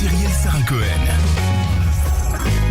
Cyrielle Sarah-Cohen.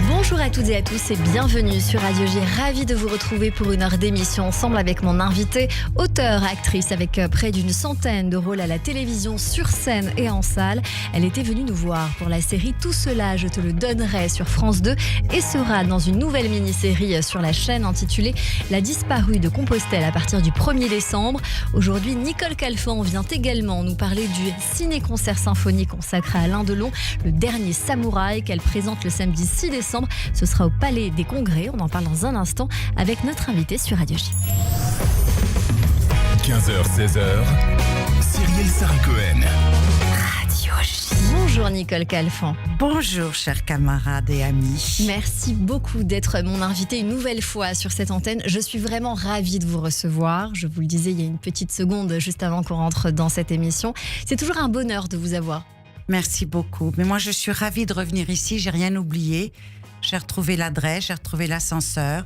Bonjour à toutes et à tous et bienvenue sur Radio J. Ravie de vous retrouver pour une heure d'émission ensemble avec mon invité, auteure, actrice avec près d'une centaine de rôles à la télévision, sur scène et en salle. Elle était venue nous voir pour la série Tout cela, je te le donnerai sur France 2 et sera dans une nouvelle mini-série sur la chaîne intitulée La disparue de Compostelle à partir du 1er décembre. Aujourd'hui, Nicole Calfan vient également nous parler du ciné-concert symphonique consacré à Alain Delon, le dernier samouraï qu'elle présente le samedi 6 décembre. Ce sera au Palais des Congrès. On en parle dans un instant avec notre invité sur Radio J. 15h-16h, Cyrielle Sarah-Cohen. Radio J. Bonjour Nicole Calfan. Bonjour chers camarades et amis. Merci beaucoup d'être mon invité une nouvelle fois sur cette antenne. Je suis vraiment ravie de vous recevoir. Je vous le disais il y a une petite seconde juste avant qu'on rentre dans cette émission. C'est toujours un bonheur de vous avoir. Merci beaucoup. Mais moi je suis ravie de revenir ici, j'ai rien oublié. J'ai retrouvé l'adresse, j'ai retrouvé l'ascenseur,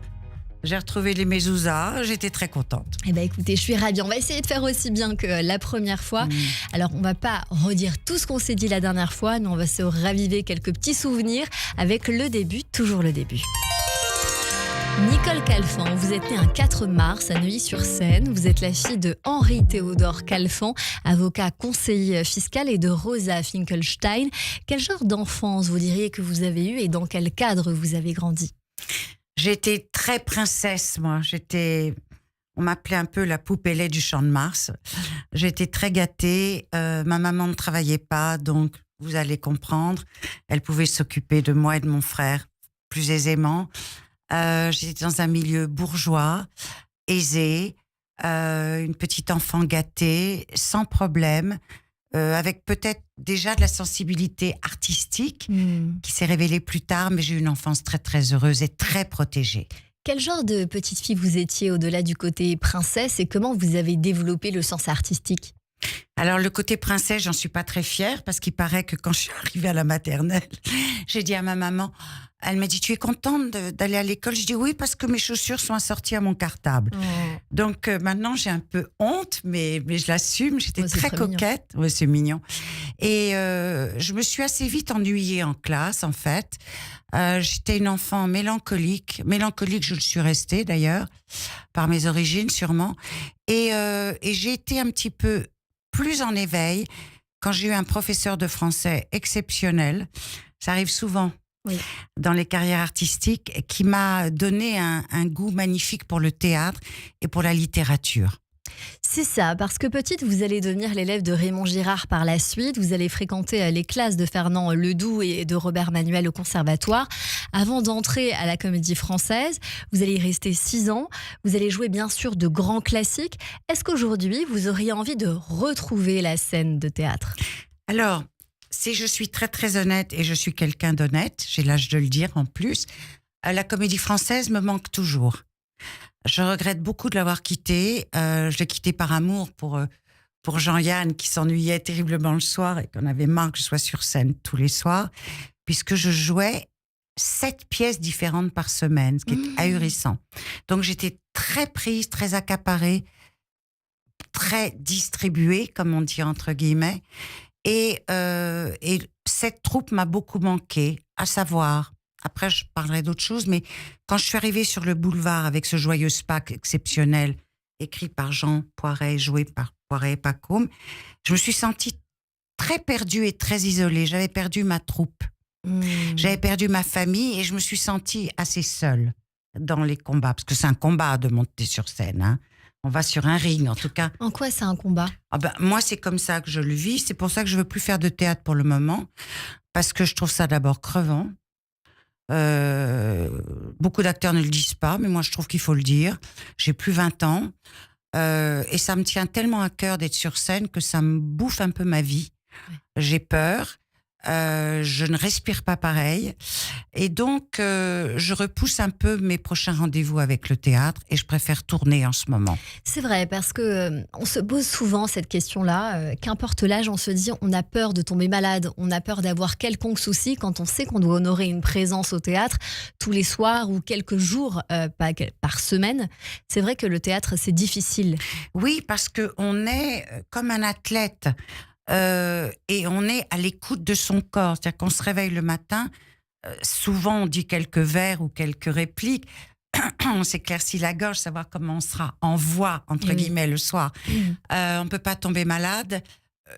j'ai retrouvé les mezuzahs, j'étais très contente. Eh bien écoutez, je suis ravie. On va essayer de faire aussi bien que la première fois. Alors on va pas redire tout ce qu'on s'est dit la dernière fois, mais on va se raviver quelques petits souvenirs avec le début, toujours le début. Nicole Calfan, vous êtes née un 4 mars à Neuilly-sur-Seine. Vous êtes la fille de Henri Théodore Calfan, avocat conseiller fiscal, et de Rosa Finkelstein. Quel genre d'enfance vous diriez que vous avez eu et dans quel cadre vous avez grandi ? J'étais très princesse, moi. On m'appelait un peu la poupée lait du Champ de Mars. J'étais très gâtée. Ma maman ne travaillait pas, donc vous allez comprendre. Elle pouvait s'occuper de moi et de mon frère plus aisément. J'étais dans un milieu bourgeois, aisé, une petite enfant gâtée, sans problème, avec peut-être déjà de la sensibilité artistique qui s'est révélée plus tard, mais j'ai eu une enfance très très heureuse et très protégée. Quel genre de petite fille vous étiez au-delà du côté princesse et comment vous avez développé le sens artistique ? Alors le côté princesse, j'en suis pas très fière parce qu'il paraît que quand je suis arrivée à la maternelle, j'ai dit à ma maman, elle m'a dit tu es contente d'aller à l'école ? Je dis oui parce que mes chaussures sont assorties à mon cartable. Donc maintenant j'ai un peu honte mais je l'assume, j'étais très coquette. Ouais, c'est mignon. Et je me suis assez vite ennuyée en classe en fait. J'étais une enfant mélancolique je le suis restée d'ailleurs par mes origines sûrement. Et j'ai été un petit peu plus en éveil quand j'ai eu un professeur de français exceptionnel. Ça arrive souvent dans les carrières artistiques, qui m'a donné un goût magnifique pour le théâtre et pour la littérature. C'est ça, parce que petite, vous allez devenir l'élève de Raymond Girard par la suite. Vous allez fréquenter les classes de Fernand Ledoux et de Robert Manuel au conservatoire. Avant d'entrer à la Comédie Française, vous allez y rester 6 ans. Vous allez jouer bien sûr de grands classiques. Est-ce qu'aujourd'hui, vous auriez envie de retrouver la scène de théâtre ? Alors, si je suis très très honnête, et je suis quelqu'un d'honnête, j'ai l'âge de le dire en plus, la Comédie Française me manque toujours. Je regrette beaucoup de l'avoir quitté. Je l'ai quitté par amour pour Jean-Yann qui s'ennuyait terriblement le soir et qu'on avait marre que je sois sur scène tous les soirs, puisque je jouais 7 pièces différentes par semaine, ce qui est ahurissant. Donc j'étais très prise, très accaparée, très distribuée, comme on dit entre guillemets. Et cette troupe m'a beaucoup manqué, à savoir... Après, je parlerai d'autres choses, mais quand je suis arrivée sur le boulevard avec ce joyeux Spac exceptionnel, écrit par Jean Poiret, joué par Poiret et Pacôme, je me suis sentie très perdue et très isolée. J'avais perdu ma troupe, j'avais perdu ma famille et je me suis sentie assez seule dans les combats, parce que c'est un combat de monter sur scène, hein. On va sur un ring, en tout cas. En quoi c'est un combat ? Moi, c'est comme ça que je le vis. C'est pour ça que je veux plus faire de théâtre pour le moment, parce que je trouve ça d'abord crevant. Beaucoup d'acteurs ne le disent pas, mais moi je trouve qu'il faut le dire. J'ai plus 20 ans et ça me tient tellement à cœur d'être sur scène que ça me bouffe un peu ma vie. J'ai peur, je ne respire pas pareil et donc je repousse un peu mes prochains rendez-vous avec le théâtre et je préfère tourner en ce moment. C'est vrai, parce que on se pose souvent cette question-là, qu'importe l'âge, on se dit on a peur de tomber malade, on a peur d'avoir quelconque souci quand on sait qu'on doit honorer une présence au théâtre tous les soirs ou quelques jours par semaine. C'est vrai que le théâtre c'est difficile. Oui, parce qu'on est comme un athlète. et on est à l'écoute de son corps. C'est-à-dire qu'on se réveille le matin, souvent on dit quelques vers ou quelques répliques, on s'éclaircit la gorge, savoir comment on sera en voix, entre guillemets, le soir. On ne peut pas tomber malade.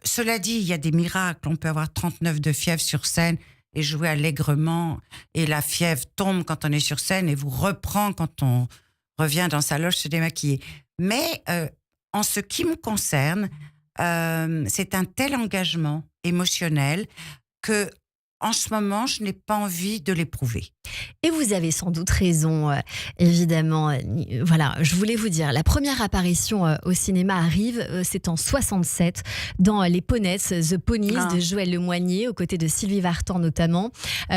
Cela dit, il y a des miracles. On peut avoir 39 de fièvre sur scène et jouer allègrement, et la fièvre tombe quand on est sur scène et vous reprend quand on revient dans sa loge se démaquiller. Mais en ce qui me concerne, c'est un tel engagement émotionnel que, en ce moment, je n'ai pas envie de l'éprouver. Et vous avez sans doute raison, évidemment. Voilà, je voulais vous dire, la première apparition au cinéma arrive, c'est en 67, dans Les Ponettes, The Ponies de Joël Lemoignier, aux côtés de Sylvie Vartan notamment.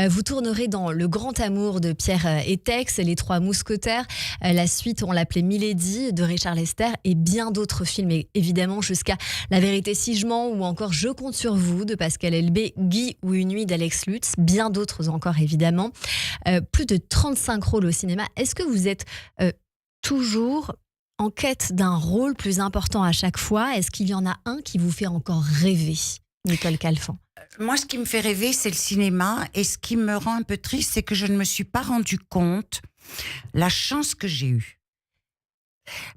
Vous tournerez dans Le Grand Amour de Pierre Étex, Les Trois Mousquetaires. La suite, on l'appelait Milady de Richard Lester, et bien d'autres films, et évidemment, jusqu'à La Vérité si je mens, ou encore Je compte sur vous de Pascal Elbé, Guy ou Une nuit d'Alex Lutz, bien d'autres encore évidemment. Plus de 35 rôles au cinéma. Est-ce que vous êtes toujours en quête d'un rôle plus important à chaque fois? Est-ce qu'il y en a un qui vous fait encore rêver, Nicole Calfan? Moi, ce qui me fait rêver, c'est le cinéma. Et ce qui me rend un peu triste, c'est que je ne me suis pas rendu compte la chance que j'ai eue.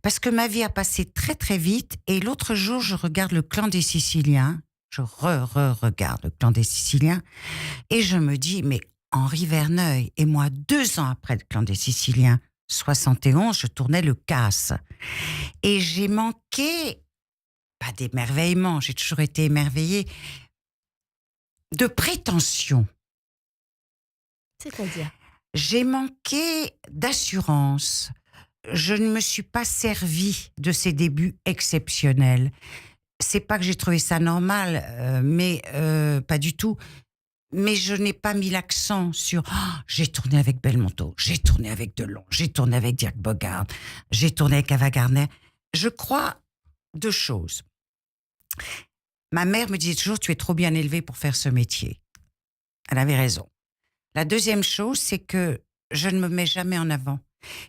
Parce que ma vie a passé très très vite. Et l'autre jour, je regarde Le Clan des Siciliens. Je regarde Le Clan des Siciliens. Et je me dis, mais Henri Verneuil et moi, 2 ans après Le Clan des Siciliens, 71, je tournais Le Casse. Et j'ai manqué, pas d'émerveillement, j'ai toujours été émerveillée, de prétention. C'est-à-dire? J'ai manqué d'assurance. Je ne me suis pas servie de ces débuts exceptionnels. C'est pas que j'ai trouvé ça normal, mais pas du tout. Mais je n'ai pas mis l'accent sur j'ai tourné avec Belmondo, j'ai tourné avec Delon, j'ai tourné avec Dirk Bogarde, j'ai tourné avec Ava Gardner. Je crois 2 choses. Ma mère me disait toujours, tu es trop bien élevée pour faire ce métier. Elle avait raison. La deuxième chose, c'est que je ne me mets jamais en avant.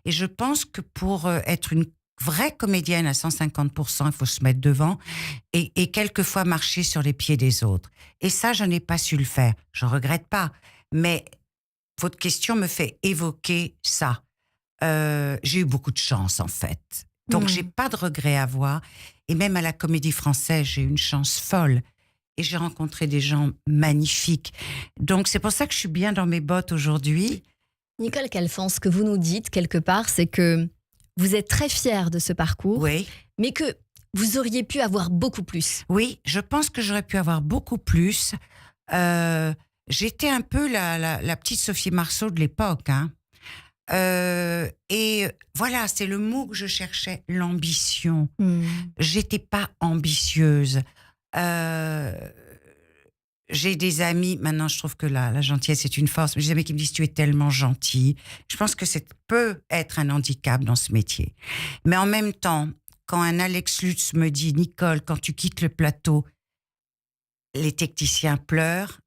Et je pense que pour être une vraie comédienne à 150%, il faut se mettre devant et quelquefois marcher sur les pieds des autres. Et ça, je n'ai pas su le faire. Je ne regrette pas. Mais votre question me fait évoquer ça. J'ai eu beaucoup de chance, en fait. Donc, je n'ai pas de regrets à avoir. Et même à la Comédie Française, j'ai eu une chance folle. Et j'ai rencontré des gens magnifiques. Donc, c'est pour ça que je suis bien dans mes bottes aujourd'hui. Nicole Calfan, ce que vous nous dites, quelque part, c'est que vous êtes très fière de ce parcours, oui, mais que vous auriez pu avoir beaucoup plus. Oui, je pense que j'aurais pu avoir beaucoup plus. J'étais un peu la petite Sophie Marceau de l'époque. Hein. Et voilà, c'est le mot que je cherchais, l'ambition. J'étais pas ambitieuse. J'ai des amis, maintenant je trouve que la gentillesse est une force, mais j'ai des amis qui me disent tu es tellement gentille. Je pense que ça peut être un handicap dans ce métier. Mais en même temps, quand un Alex Lutz me dit Nicole, quand tu quittes le plateau, les techniciens pleurent,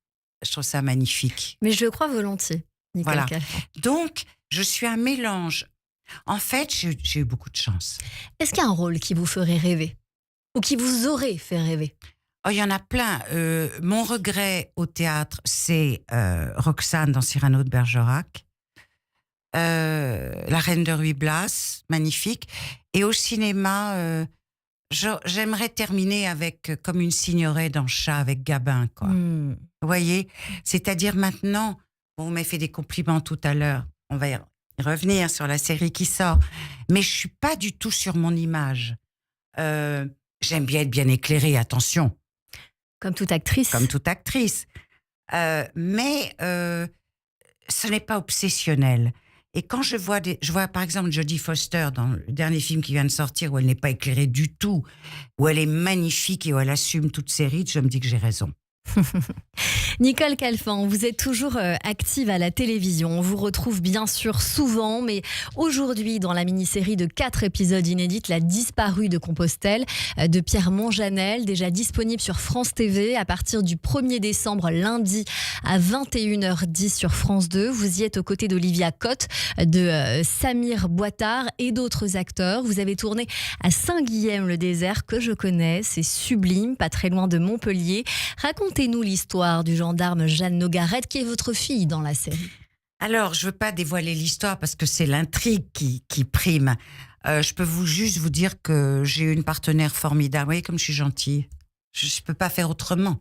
je trouve ça magnifique. Mais je le crois volontiers, Nicole Calfan. Donc, je suis un mélange. En fait, j'ai eu beaucoup de chance. Est-ce qu'il y a un rôle qui vous ferait rêver? Ou qui vous aurait fait rêver? Oh, il y en a plein. Mon regret au théâtre, c'est Roxane dans Cyrano de Bergerac. La Reine de Ruy Blas, magnifique. Et au cinéma, j'aimerais terminer avec Comme une signorée dans Chat avec Gabin, quoi. Vous voyez? C'est-à-dire maintenant, bon, on m'a fait des compliments tout à l'heure. On va y revenir sur la série qui sort. Mais je suis pas du tout sur mon image. J'aime bien être bien éclairée, attention. Comme toute actrice. Comme toute actrice. Mais ce n'est pas obsessionnel. Et quand je vois par exemple Jodie Foster dans le dernier film qui vient de sortir, où elle n'est pas éclairée du tout, où elle est magnifique et où elle assume toutes ses rides, je me dis que j'ai raison. Nicole Calfan, vous êtes toujours active à la télévision. On vous retrouve bien sûr souvent, mais aujourd'hui, dans la mini-série de 4 épisodes inédits, La disparue de Compostelle, de Pierre Monjanel, déjà disponible sur France TV à partir du 1er décembre, lundi à 21h10 sur France 2. Vous y êtes aux côtés d'Olivia Cotte, de Samir Boitard et d'autres acteurs. Vous avez tourné à Saint-Guilhem-le-Désert, que je connais. C'est sublime, pas très loin de Montpellier. Racontez-nous l'histoire du gendarme Jeanne Nogaret, qui est votre fille dans la série. Alors, je ne veux pas dévoiler l'histoire parce que c'est l'intrigue qui prime. Je peux juste vous dire que j'ai eu une partenaire formidable. Vous voyez comme je suis gentille. Je ne peux pas faire autrement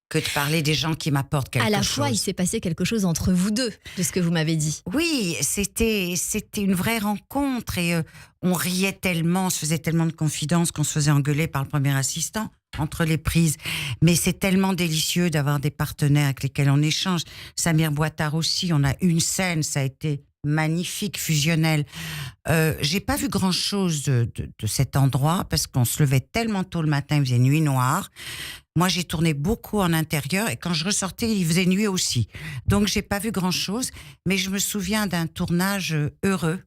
que de parler des gens qui m'apportent quelque chose. À la fois, il s'est passé quelque chose entre vous deux, de ce que vous m'avez dit. Oui, c'était une vraie rencontre et on riait tellement, on se faisait tellement de confidences qu'on se faisait engueuler par le premier assistant entre les prises. Mais c'est tellement délicieux d'avoir des partenaires avec lesquels on échange. Samir Boitard aussi, on a une scène, ça a été magnifique, fusionnel. J'ai pas vu grand-chose de cet endroit parce qu'on se levait tellement tôt le matin, il faisait nuit noire. Moi, j'ai tourné beaucoup en intérieur et quand je ressortais, il faisait nuit aussi. Donc, j'ai pas vu grand-chose, mais je me souviens d'un tournage heureux.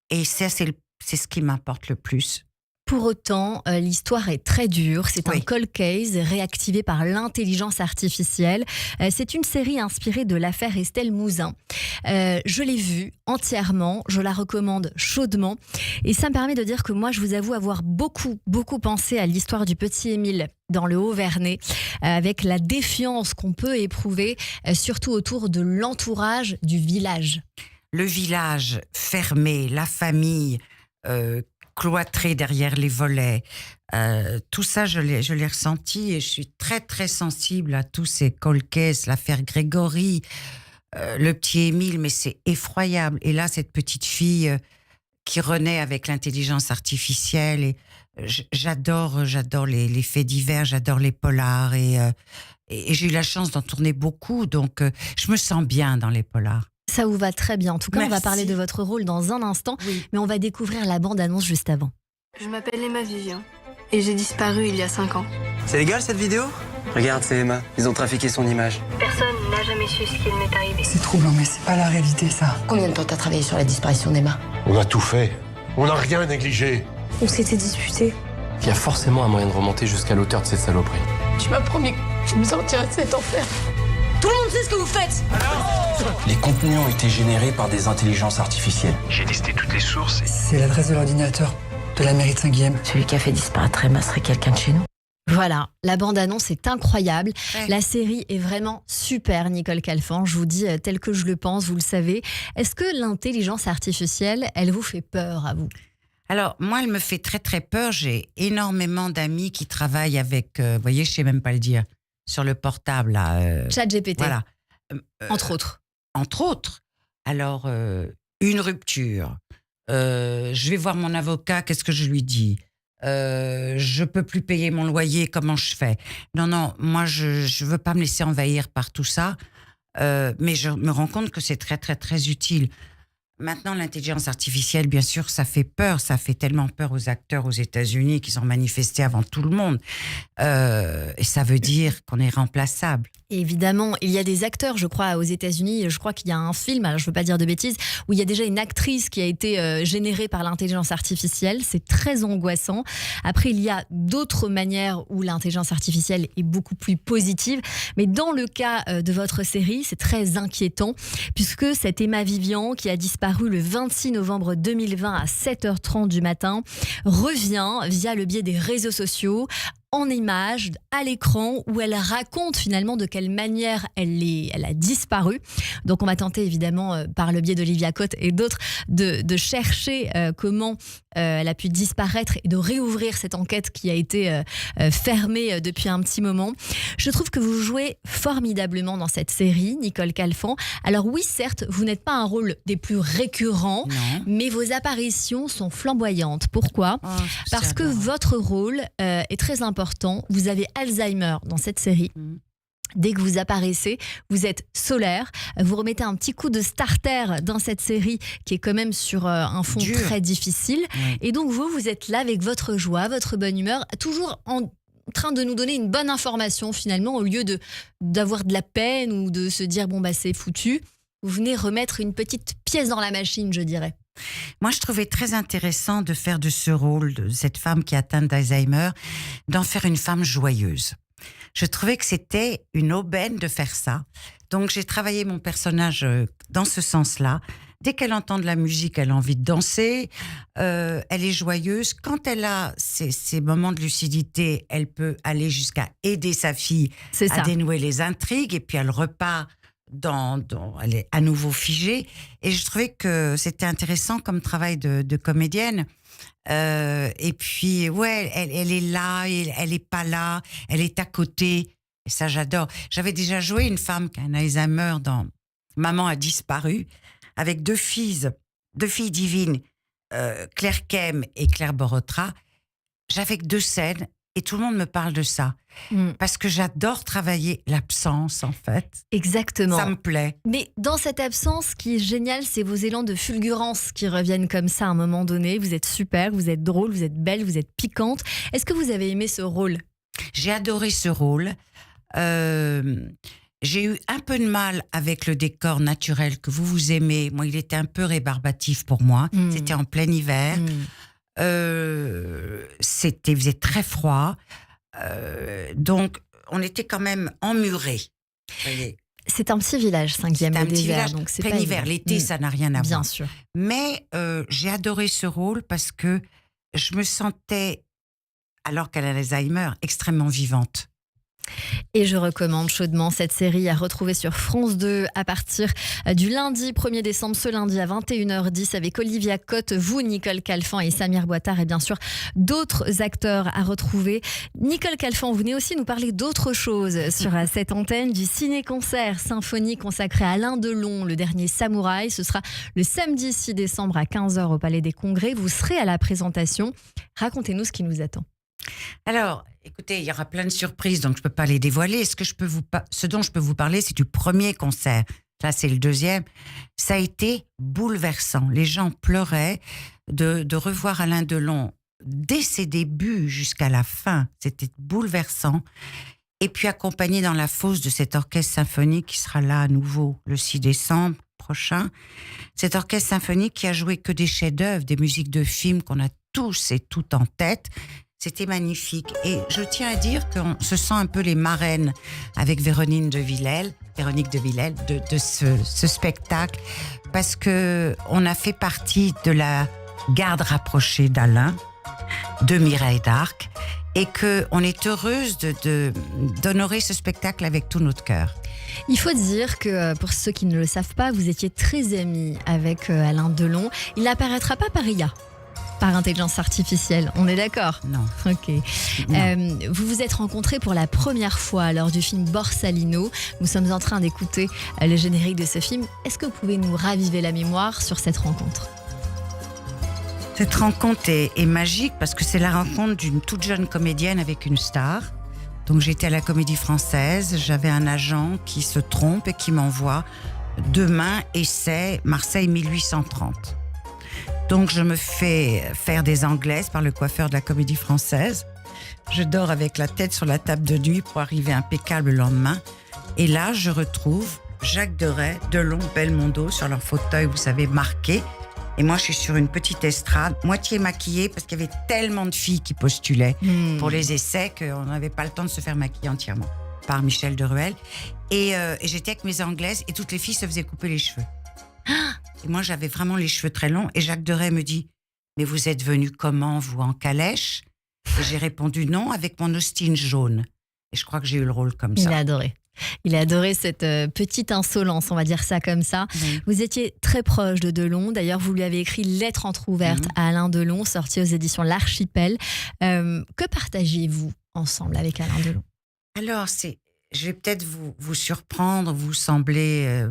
Et ça, c'est ce qui m'importe le plus. Pour autant, l'histoire est très dure. C'est Oui. un cold case réactivé par l'intelligence artificielle. C'est une série inspirée de l'affaire Estelle Mouzin. Je l'ai vue entièrement. Je la recommande chaudement. Et ça me permet de dire que moi, je vous avoue avoir beaucoup pensé à l'histoire du petit Émile dans le Haut-Vernay, avec la défiance qu'on peut éprouver, surtout autour de l'entourage du village. Le village fermé, la famille cloîtrée derrière les volets, tout ça, je l'ai ressenti et je suis très, très sensible à tous ces cold cases, l'affaire Grégory, le petit Émile, mais c'est effroyable. Et là, cette petite fille qui renaît avec l'intelligence artificielle. Et j'adore les faits divers, j'adore les polars. Et j'ai eu la chance d'en tourner beaucoup, donc je me sens bien dans les polars. Ça vous va très bien. En tout cas, Merci. on va parler de votre rôle dans un instant, mais on va découvrir la bande-annonce juste avant. Je m'appelle Emma Vivien et j'ai disparu il y a 5 ans. C'est légal cette vidéo? Regarde, c'est Emma. Ils ont trafiqué son image. Personne n'a jamais su ce qu'il m'est arrivé. C'est troublant, mais c'est pas la réalité, ça. Combien de temps t'as travaillé sur la disparition d'Emma? On a tout fait. On n'a rien négligé. On s'était disputés. Il y a forcément un moyen de remonter jusqu'à l'auteur de cette saloperie. Tu m'as promis que tu me sortirais de cet enfer. Tout le monde sait ce que vous faites. Les contenus ont été générés par des intelligences artificielles. J'ai listé toutes les sources. C'est l'adresse de l'ordinateur de la mairie de Saint-Guilhem. Celui qui a fait disparaître Emma serait quelqu'un de chez nous. Voilà, la bande-annonce est incroyable. Ouais. La série est vraiment super, Nicole Calfan. Je vous dis tel que je le pense, vous le savez. Est-ce que l'intelligence artificielle, elle vous fait peur à vous? Alors, moi, elle me fait très, très peur. J'ai énormément d'amis qui travaillent avec, vous voyez, je sais même pas le dire, sur le portable, là. ChatGPT, Voilà. entre autres. Entre autres. Alors, une rupture. Je vais voir mon avocat, qu'est-ce que je lui dis? Je peux plus payer mon loyer, comment je fais? Non, moi, je veux pas me laisser envahir par tout ça, mais je me rends compte que c'est très, très, très utile. Maintenant, l'intelligence artificielle, bien sûr, ça fait peur. Ça fait tellement peur aux acteurs aux États-Unis qui sont manifestés avant tout le monde. Et ça veut dire qu'on est remplaçable. Et évidemment, il y a des acteurs, je crois, aux États-Unis. Je crois qu'il y a un film, alors je ne veux pas dire de bêtises, où il y a déjà une actrice qui a été générée par l'intelligence artificielle. C'est très angoissant. Après, il y a d'autres manières où l'intelligence artificielle est beaucoup plus positive. Mais dans le cas de votre série, c'est très inquiétant, puisque cette Emma Vivien, qui a disparu le 26 novembre 2020 à 7h30 du matin, revient via le biais des réseaux sociaux, en images, à l'écran, où elle raconte finalement de quelle manière elle a disparu. Donc on va tenter évidemment, par le biais d'Olivia Cotte et d'autres, de chercher comment elle a pu disparaître et de réouvrir cette enquête qui a été fermée depuis un petit moment. Je trouve que vous jouez formidablement dans cette série, Nicole Calfan. Alors oui, certes, vous n'êtes pas un rôle des plus récurrents, Non. mais vos apparitions sont flamboyantes. Pourquoi ? Oh, Parce que votre rôle est très important. Vous avez Alzheimer dans cette série. Mhm. Dès que vous apparaissez, vous êtes solaire. Vous remettez un petit coup de starter dans cette série qui est quand même sur un fond Dur. très difficile. Ouais. Et donc vous êtes là avec votre joie, votre bonne humeur, toujours train de nous donner une bonne information finalement, au lieu d'avoir de la peine ou de se dire bon bah c'est foutu. Vous venez remettre une petite pièce dans la machine, je dirais. Moi, je trouvais très intéressant de faire de ce rôle, de cette femme qui est atteinte d'Alzheimer, d'en faire une femme joyeuse. Je trouvais que c'était une aubaine de faire ça. Donc, j'ai travaillé mon personnage dans ce sens-là. Dès qu'elle entend de la musique, elle a envie de danser. Elle est joyeuse. Quand elle a ces moments de lucidité, elle peut aller jusqu'à aider sa fille à dénouer les intrigues. Et puis, elle repart elle est à nouveau figée. Et je trouvais que c'était intéressant comme travail de comédienne. Et puis, ouais, elle est là, elle n'est pas là, elle est à côté. Et ça, j'adore. J'avais déjà joué une femme qui a un Alzheimer dans Maman a disparu, avec deux filles divines, Claire Kem et Claire Borotra. J'avais que 2 scènes et tout le monde me parle de ça. Parce que j'adore travailler l'absence, en fait. Exactement. Ça me plaît. Mais dans cette absence, ce qui est génial, c'est vos élans de fulgurance qui reviennent comme ça à un moment donné. Vous êtes super, vous êtes drôle, vous êtes belle, vous êtes piquante. Est-ce que vous avez aimé ce rôle ? J'ai adoré ce rôle. J'ai eu un peu de mal avec le décor naturel que vous aimez. Moi, il était un peu rébarbatif pour moi. C'était en plein hiver. Il faisait très froid. Donc, on était quand même emmurés. C'est un petit village, 5e au désert. Donc c'est plein hiver. L'été, ça n'a rien à voir. Bien sûr. Mais j'ai adoré ce rôle parce que je me sentais, alors qu'elle a l'Alzheimer, extrêmement vivante. Et je recommande chaudement cette série à retrouver sur France 2 à partir du lundi 1er décembre, ce lundi à 21h10 avec Olivia Cotte, vous, Nicole Calfan et Samir Boitard et bien sûr d'autres acteurs à retrouver. Nicole Calfan, vous venez aussi nous parler d'autres choses sur cette antenne, du ciné-concert symphonie consacré à Alain Delon, le dernier samouraï. Ce sera le samedi 6 décembre à 15h au Palais des Congrès. Vous serez à la présentation. Racontez-nous ce qui nous attend. Alors, écoutez, il y aura plein de surprises, donc je ne peux pas les dévoiler. Ce dont je peux vous parler, c'est du premier concert. Là, c'est le deuxième. Ça a été bouleversant. Les gens pleuraient de revoir Alain Delon dès ses débuts jusqu'à la fin. C'était bouleversant. Et puis accompagné dans la fosse de cet orchestre symphonique qui sera là à nouveau le 6 décembre prochain. Cet orchestre symphonique qui a joué que des chefs-d'œuvre, des musiques de films qu'on a tous et toutes en tête. C'était magnifique. Et je tiens à dire qu'on se sent un peu les marraines avec Véronique de Villèle, de ce spectacle, parce qu'on a fait partie de la garde rapprochée d'Alain, de Mireille d'Arc, et qu'on est heureuse d'honorer ce spectacle avec tout notre cœur. Il faut dire que, pour ceux qui ne le savent pas, vous étiez très amis avec Alain Delon. Il n'apparaîtra pas par IA. Par intelligence artificielle, on est d'accord ? Non. Ok. Non. Vous vous êtes rencontrés pour la première fois lors du film Borsalino. Nous sommes en train d'écouter le générique de ce film. Est-ce que vous pouvez nous raviver la mémoire sur cette rencontre ? Cette rencontre est magique parce que c'est la rencontre d'une toute jeune comédienne avec une star. Donc j'étais à la Comédie Française, j'avais un agent qui se trompe et qui m'envoie demain essai Marseille 1830. Donc, je me fais faire des anglaises par le coiffeur de la Comédie Française. Je dors avec la tête sur la table de nuit pour arriver impeccable le lendemain. Et là, je retrouve Jacques Deray, Delon, Belmondo sur leur fauteuil, vous savez, marqué. Et moi, je suis sur une petite estrade, moitié maquillée, parce qu'il y avait tellement de filles qui postulaient pour les essais qu'on n'avait pas le temps de se faire maquiller entièrement par Michel Deruel. Et j'étais avec mes anglaises et toutes les filles se faisaient couper les cheveux. Et moi, j'avais vraiment les cheveux très longs. Et Jacques Deray me dit « Mais vous êtes venu comment, vous, en calèche ?» Et j'ai répondu « Non, avec mon Austin jaune. » Et je crois que j'ai eu le rôle comme ça. Il a adoré. Il a adoré cette petite insolence, on va dire ça comme ça. Oui. Vous étiez très proche de Delon. D'ailleurs, vous lui avez écrit Lettre entrouverte à Alain Delon, sortie aux éditions L'Archipel. Que partagez-vous ensemble avec Alain Delon ? Alors, je vais peut-être vous surprendre, vous sembler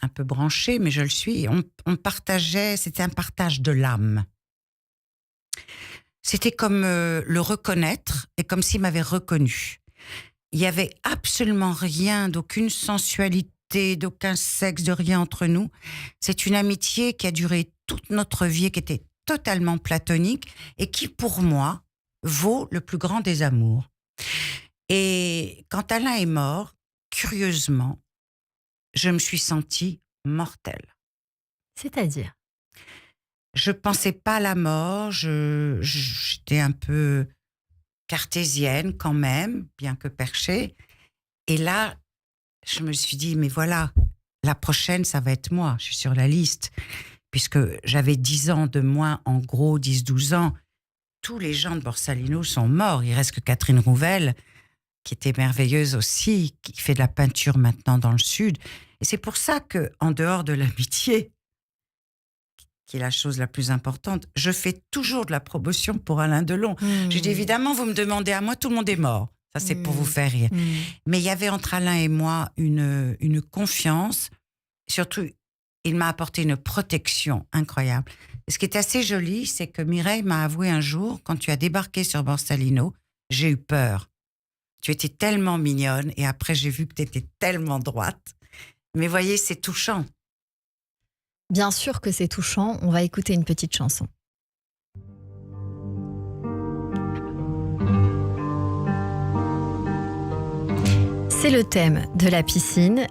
un peu branché, mais je le suis. On partageait, c'était un partage de l'âme. C'était comme le reconnaître et comme s'il m'avait reconnu. Il n'y avait absolument rien, d'aucune sensualité, d'aucun sexe, de rien entre nous. C'est une amitié qui a duré toute notre vie, qui était totalement platonique et qui, pour moi, vaut le plus grand des amours. Et quand Alain est mort, curieusement, je me suis sentie mortelle. C'est-à-dire ? Je pensais pas à la mort, j'étais un peu cartésienne quand même, bien que perchée. Et là, je me suis dit, mais voilà, la prochaine, ça va être moi, je suis sur la liste. Puisque j'avais 10 ans de moins, en gros 10-12 ans, tous les gens de Borsalino sont morts. Il reste que Catherine Rouvel, qui était merveilleuse aussi, qui fait de la peinture maintenant dans le Sud. Et c'est pour ça qu'en dehors de l'amitié, qui est la chose la plus importante, je fais toujours de la promotion pour Alain Delon. J'ai dit, évidemment, vous me demandez à moi, tout le monde est mort. Ça, c'est pour vous faire rire. Mais il y avait entre Alain et moi une confiance. Surtout, il m'a apporté une protection incroyable. Et ce qui est assez joli, c'est que Mireille m'a avoué un jour, quand tu as débarqué sur Borsalino, j'ai eu peur. Tu étais tellement mignonne et après, j'ai vu que tu étais tellement droite. Mais voyez, c'est touchant. Bien sûr que c'est touchant, on va écouter une petite chanson. C'est le thème de la piscine.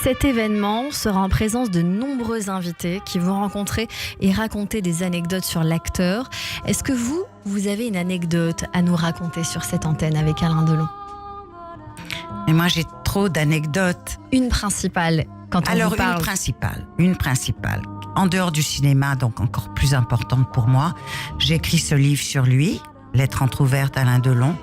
Cet événement sera en présence de nombreux invités qui vont rencontrer et raconter des anecdotes sur l'acteur. Est-ce que vous avez une anecdote à nous raconter sur cette antenne avec Alain Delon ? Et moi, j'ai trop d'anecdotes. Une principale. Quand on vous parle. Une principale. En dehors du cinéma, donc encore plus importante pour moi, j'ai écrit ce livre sur lui, Lettre entrouverte Alain Delon.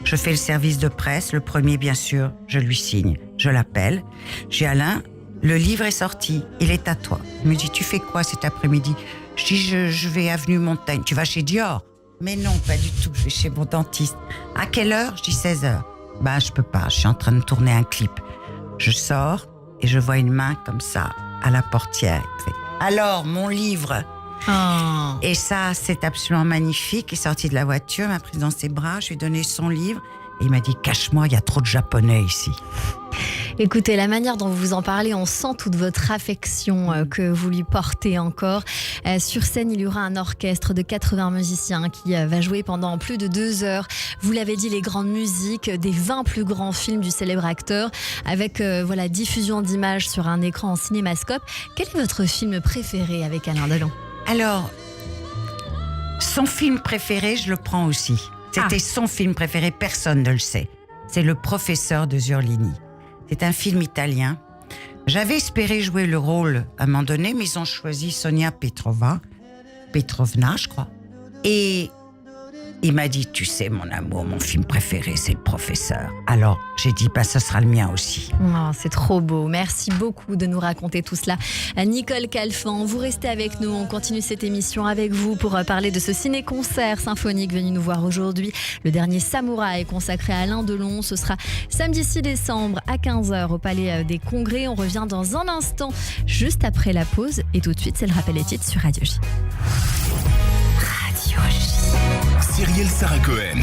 Je fais le service de presse, le premier bien sûr, je lui signe, je l'appelle. J'ai Alain, le livre est sorti, il est à toi. Il me dit, tu fais quoi cet après-midi ? Je dis, je vais avenue Montaigne. Tu vas chez Dior ? Mais non, pas du tout, je vais chez mon dentiste. À quelle heure ? Je dis 16h. Ben, je peux pas, je suis en train de tourner un clip. Je sors et je vois une main comme ça, à la portière. Alors, mon livre. Oh. Et ça, c'est absolument magnifique. Il est sorti de la voiture, il m'a pris dans ses bras, je lui ai donné son livre. Et il m'a dit, cache-moi, il y a trop de Japonais ici. Écoutez, la manière dont vous en parlez, on sent toute votre affection que vous lui portez encore. Sur scène, il y aura un orchestre de 80 musiciens qui va jouer pendant plus de 2 heures. Vous l'avez dit, les grandes musiques des 20 plus grands films du célèbre acteur, avec diffusion d'images sur un écran en cinémascope. Quel est votre film préféré avec Alain Delon ? Alors, son film préféré, je le prends aussi. C'était son film préféré, personne ne le sait. C'est Le Professeur de Zurlini. C'est un film italien. J'avais espéré jouer le rôle à un moment donné, mais ils ont choisi Sonia Petrovna, je crois. Et il m'a dit, tu sais mon amour, mon film préféré, c'est Le Professeur. Alors, j'ai dit, ce sera le mien aussi. Oh, c'est trop beau. Merci beaucoup de nous raconter tout cela. Nicole Calfan, vous restez avec nous. On continue cette émission avec vous pour parler de ce ciné-concert symphonique venu nous voir aujourd'hui. Le dernier Samouraï consacré à Alain Delon. Ce sera samedi 6 décembre à 15h au Palais des Congrès. On revient dans un instant, juste après la pause. Et tout de suite, c'est le rappel des titres sur Radio J. Radio J. Cyrielle Sarah Cohen.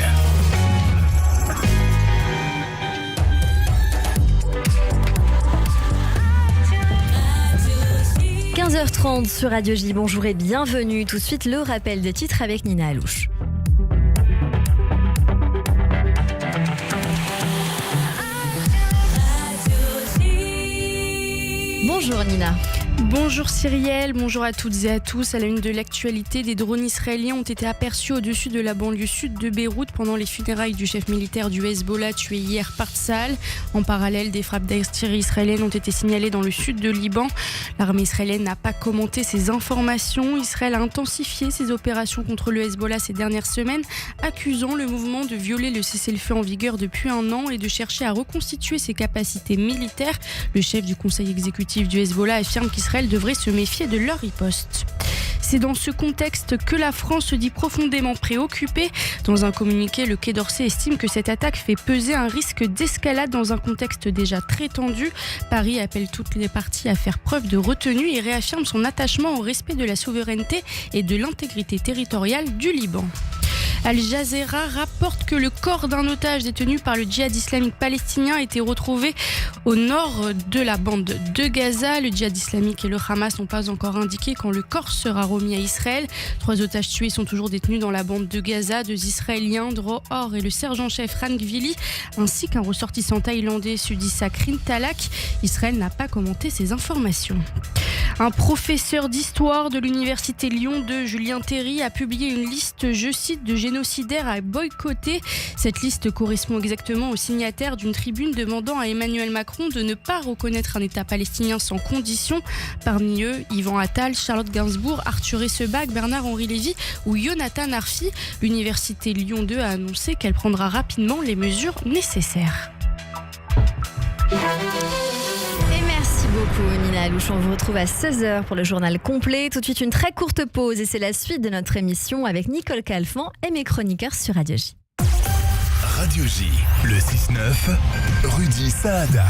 – 15h30 sur Radio J. Bonjour et bienvenue. Tout de suite, le rappel des titres avec Nina Alouche. Bonjour Nina. Bonjour Cyrielle, bonjour à toutes et à tous. À la une de l'actualité, des drones israéliens ont été aperçus au-dessus de la banlieue sud de Beyrouth pendant les funérailles du chef militaire du Hezbollah tué hier par Tsahal. En parallèle, des frappes d'artillerie israéliennes ont été signalées dans le sud de Liban. L'armée israélienne n'a pas commenté ces informations. Israël a intensifié ses opérations contre le Hezbollah ces dernières semaines, accusant le mouvement de violer le cessez-le-feu en vigueur depuis 1 an et de chercher à reconstituer ses capacités militaires. Le chef du conseil exécutif du Hezbollah affirme qu'Israël devrait se méfier de leur riposte. C'est dans ce contexte que la France se dit profondément préoccupée. Dans un communiqué, le Quai d'Orsay estime que cette attaque fait peser un risque d'escalade dans un contexte déjà très tendu. Paris appelle toutes les parties à faire preuve de retenue et réaffirme son attachement au respect de la souveraineté et de l'intégrité territoriale du Liban. Al Jazeera rapporte que le corps d'un otage détenu par le djihad islamique palestinien a été retrouvé au nord de la bande de Gaza. Le djihad islamique et le Hamas n'ont pas encore indiqué quand le corps sera remis à Israël. 3 otages tués sont toujours détenus dans la bande de Gaza, 2 Israéliens, Dror et le sergent-chef Ran Gvili, ainsi qu'un ressortissant thaïlandais, Sudisa Krintalak. Israël n'a pas commenté ces informations. Un professeur d'histoire de l'université Lyon 2, Julien Théry, a publié une liste, je cite, de génocidaires à boycotter. Cette liste correspond exactement aux signataires d'une tribune demandant à Emmanuel Macron de ne pas reconnaître un État palestinien sans condition. Parmi eux, Yvan Attal, Charlotte Gainsbourg, Arthur Essebach, Bernard-Henri Lévy ou Jonathan Arfi. L'université Lyon 2 a annoncé qu'elle prendra rapidement les mesures nécessaires. Merci beaucoup Nina Alouche, on vous retrouve à 16h pour le journal complet. Tout de suite une très courte pause et c'est la suite de notre émission avec Nicole Calfan et mes chroniqueurs sur Radio J. Radio J, le 6-9, Rudy Saada.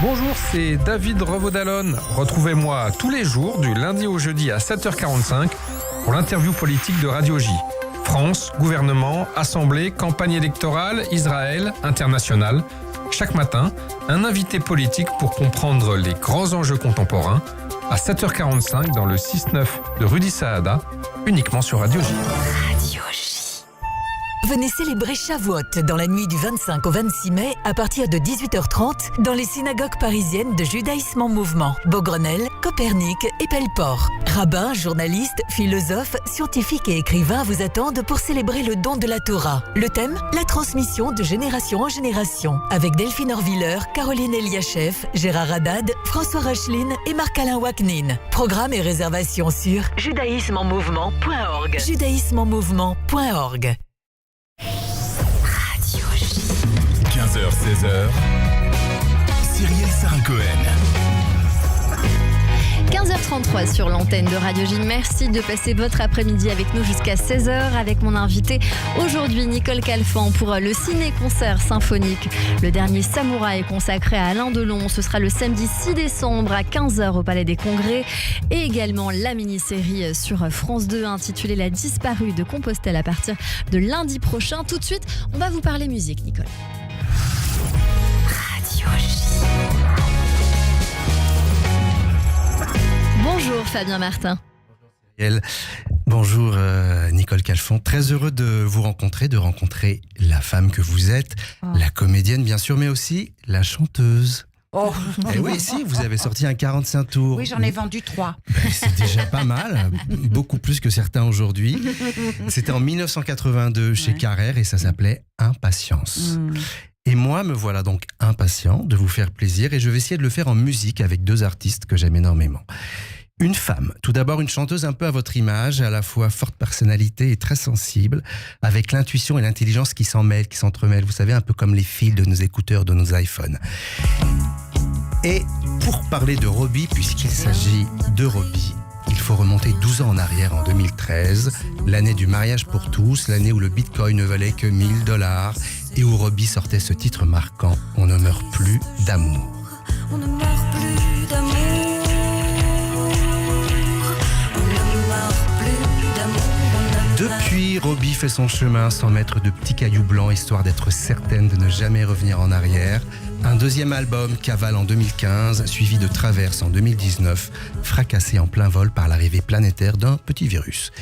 Bonjour, c'est David Revaudalon. Retrouvez-moi tous les jours du lundi au jeudi à 7h45 pour l'interview politique de Radio J. France, gouvernement, assemblée, campagne électorale, Israël, international. Chaque matin, un invité politique pour comprendre les grands enjeux contemporains à 7h45 dans le 6-9 de Rudy Saada, uniquement sur Radio J. Radio J. Venez célébrer Shavuot dans la nuit du 25 au 26 mai à partir de 18h30 dans les synagogues parisiennes de Judaïsme en Mouvement, Beaugrenelle, Copernic et Pelleport. Rabbins, journalistes, philosophes, scientifiques et écrivains vous attendent pour célébrer le don de la Torah. Le thème, la transmission de génération en génération, avec Delphine Orviller, Caroline Eliachev, Gérard Haddad, François Racheline et Marc-Alain Waknin. Programme et réservation sur judaïsmeenmouvement.org. judaïsmeenmouvement.org. 15h-16h, Cyrielle Sarah-Cohen. 15h33 sur l'antenne de Radio J. Merci de passer votre après-midi avec nous jusqu'à 16h avec mon invité aujourd'hui Nicole Calfan pour le ciné-concert symphonique. Le dernier Samouraï consacré à Alain Delon. Ce sera le samedi 6 décembre à 15h au Palais des Congrès. Et également la mini-série sur France 2 intitulée La disparue de Compostelle à partir de lundi prochain. Tout de suite, on va vous parler musique, Nicole. Radio J. Bonjour Fabien Martin. Bonjour Nicole Calfan, très heureux de vous rencontrer, de rencontrer la femme que vous êtes, la comédienne bien sûr, mais aussi la chanteuse. Oh. Et oui, si, vous avez sorti un 45 tours. Oui, j'en ai vendu 3. C'est déjà pas mal, beaucoup plus que certains aujourd'hui. C'était en 1982 chez Carrère et ça s'appelait Impatience. Et moi, me voilà donc impatient de vous faire plaisir et je vais essayer de le faire en musique avec 2 artistes que j'aime énormément. Une femme, tout d'abord une chanteuse un peu à votre image, à la fois forte personnalité et très sensible, avec l'intuition et l'intelligence qui s'en mêlent, qui s'entremêlent, vous savez, un peu comme les fils de nos écouteurs, de nos iPhones. Et pour parler de Robbie, puisqu'il s'agit de Robbie, il faut remonter 12 ans en arrière, en 2013, l'année du mariage pour tous, l'année où le Bitcoin ne valait que $1000 et où Robbie sortait ce titre marquant « On ne meurt plus d'amour ». On ne meurt plus d'amour. Depuis, Robbie fait son chemin sans mettre de petits cailloux blancs, histoire d'être certaine de ne jamais revenir en arrière. Un deuxième album, Cavale en 2015, suivi de Traverse en 2019, fracassé en plein vol par l'arrivée planétaire d'un petit virus.